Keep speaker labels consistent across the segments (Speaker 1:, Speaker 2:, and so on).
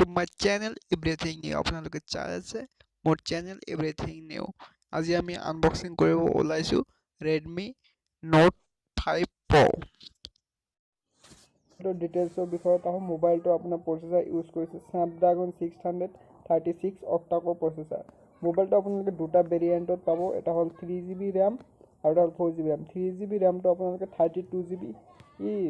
Speaker 1: to my channel everything new আপোনালোকে চাই আছে মোৰ channel everything new আজি আমি আনবক্সিং কৰিব ওলাইছো Redmi Note 5 Pro তো ডিটেইলছৰ বিষয়ে তাহ মোবাইলটো আপোনাৰ প্ৰসেসৰ ইউজ কৰিছে Snapdragon 636 Octa Core Processor মোবাইলটো আপোনালোকে দুটা ভেৰিয়েণ্টত পাব এটা হল 3GB RAM আৰু এটা হল 4GB RAM 3GB RAM তো আপোনালোকে 32GB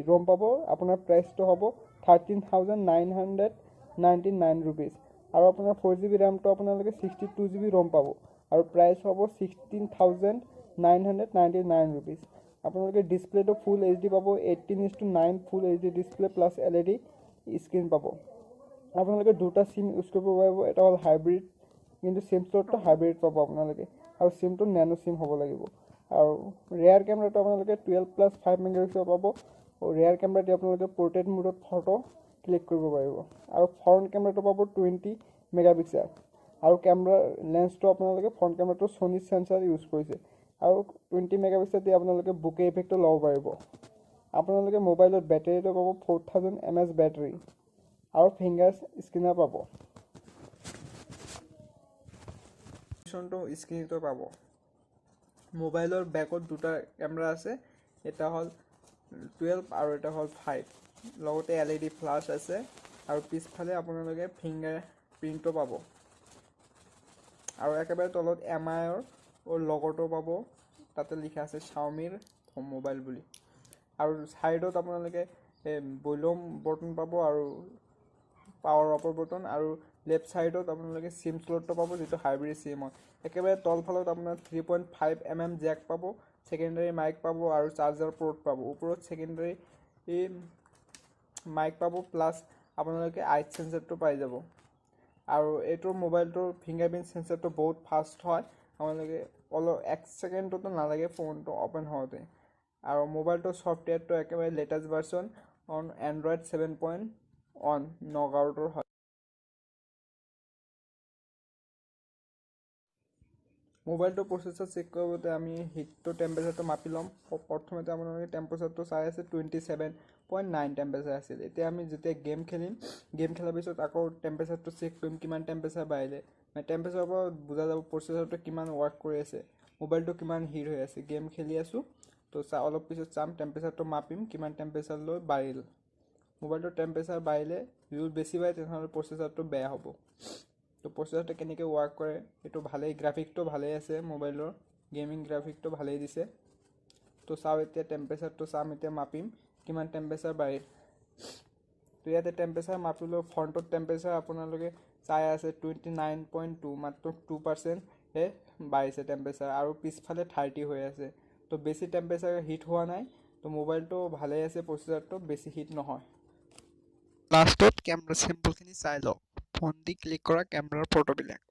Speaker 1: ROM পাব আপোনাৰ প্ৰাইসটো হ'ব 13,999 rupees আৰু আপোনাৰ 4GB RAM তো আপোনালোকে 62GB ROM পাব আৰু প্ৰাইস হ'ব 16,999 rupees আপোনালোকে ডিসপ্লেটো ফুল HD পাব 18:9 ফুল HD display plus LED screen পাব আপোনালোকে দুটা সিম ইউজ কৰিব পাৰিব এটা হল হাইব্ৰিড কিন্তু সিম স্লটটো হাইব্ৰিড পাব আপোনালোকে আৰু সিমটো ন্যানো সিম হ'ব লাগিব আৰু ৰিয়াৰ ক্যামেৰাটো আপোনালোকে 12+5 মেগাপিক্সেল পাব আৰু ৰিয়াৰ ক্যামেৰাটো আপোনালোকে পোৰ্ট্ৰেইট মোডত ফটো ক্লিক কৰিব পাৰিব আৰু ফ্ৰন্ট ক্যামেৰাটো পাব 20 মেগাপিক্সেল আৰু ক্যামেৰা লেন্সটো আপোনালোকে ফ্ৰন্ট ক্যামেৰাটো Sony সেন্সৰ ইউজ কৰিছে আৰু 20 মেগাপিক্সেল দি আপোনালোকে বুকে ইফেক্টটো লব পাৰিব আপোনালোকে মোবাইলত ব্যাটাৰীটো পাব 4000 mAh ব্যাটাৰী আৰু ফিংগাৰ স্ক্ৰিনাৰ পাব ফটো স্ক্ৰিনটো পাব মোবাইলৰ ব্যাকত দুটা ক্যামেৰা আছে এটা হল 12 আৰু এটা হল 5 লগতে LED ফ্ল্যাশ আছে আৰু পিছফালে আপোনালোকে ফিংগাৰ প্ৰিন্টটো পাব আৰু একেবাৰে তলত MI ৰ লগটো পাব তাতে লিখা আছে Xiaomi মোবাইল বুলি আৰু সাইডত আপোনালোকে ভলিউম বটন পাব আৰু পাৱাৰ অফৰ বটন আৰু লেফট সাইডত আপোনালোকে সিম স্লটটো পাব যেটো হাইব্ৰিড সিম হয় একেবাৰে তলফালত আপোনাৰ 3.5 mm জ্যাক পাব সেকেন্ডাৰী মাইক পাব আৰু চাৰ্জাৰ পোৰ্ট পাব ওপৰত সেকেন্ডাৰী মাইক পাব প্লাস আপোনালোকে আইচ সেন্সৰটো পাই যাব আৰু এটোৰ মোবাইলটোৰ ফিংগাৰপ্ৰিন্ট সেন্সৰটো বহুত ফাস্ট হয় আপোনালোকে অলপ 1 সেকেন্ডটো নালাগে ফোনটো ওপেন হওঁতে আৰু মোবাইলটোৰ সফটওয়্যাৰটো একেবাৰে লেটেস্ট ভাৰ্সন অন Android 7.1 নগআউটৰ হয় মোবাইলটো প্ৰসেসৰ চেক কৰোঁতে আমি হিটটো টেম্পাৰেচাৰটো মাপি লম প্ৰথমতে আপোনালোকে টেম্পাৰেচাৰটো চাই আছে 27.9 টেম্পাৰেচাৰ আছিল এতিয়া আমি যেতিয়া গেম খেলিম গেম খেলাৰ পিছত আকৌ টেম্পাৰেচাৰটো চেক কৰিম কিমান টেম্পাৰেচাৰ বাঢ়িলে টেম্পাৰেচাৰৰ পৰা বুজা যাব প্ৰসেসৰটো কিমান ওয়াৰ্ক কৰি আছে মোবাইলটো কিমান হিট হৈ আছে গেম খেলি আছো তো অলপ পিছত চাম টেম্পাৰেচাৰটো মাপিম কিমান টেম্পাৰেচাৰ লৈ বাঢ়িল মোবাইলটোৰ টেম্পাৰেচাৰ বাঢ়িলে যদি বেছি বাঢ়ে তেনহলে প্ৰসেসৰটো বেয়া হ'ব তো প্ৰসেসৰটো কেনেকৈ ওয়াৰ্ক কৰে এটো ভালে গ্ৰাফিকটো ভালে আছে মোবাইলৰ গেমিং গ্ৰাফিকটো ভালে দিছে তো চাও এতিয়া টেম্পাৰেচাৰটো চাম এতিয়া মাপিম কিমান টেম্পাৰেচাৰ বাঢ়িল তো ইয়াতে টেম্পাৰেচাৰ মাপিলো ফ্ৰন্টত টেম্পাৰেচাৰ আপোনালোকে চাই আছে 29.2 মাত্ৰ 2% হে বাঢ়িছে টেম্পাৰেচাৰ আৰু পিছফালে 30 হৈ আছে তো বেছি টেম্পাৰেচাৰ হিট হোৱা নাই তো মোবাইলটো ভালে আছে প্ৰসেসৰটো বেছি হিট নহয় লাষ্টত ক্যামেৰা স্যাম্পলখিনি চাই লওক ফোন দি ক্লিক কৰা ক্যামেৰাৰ ফটোবিলাক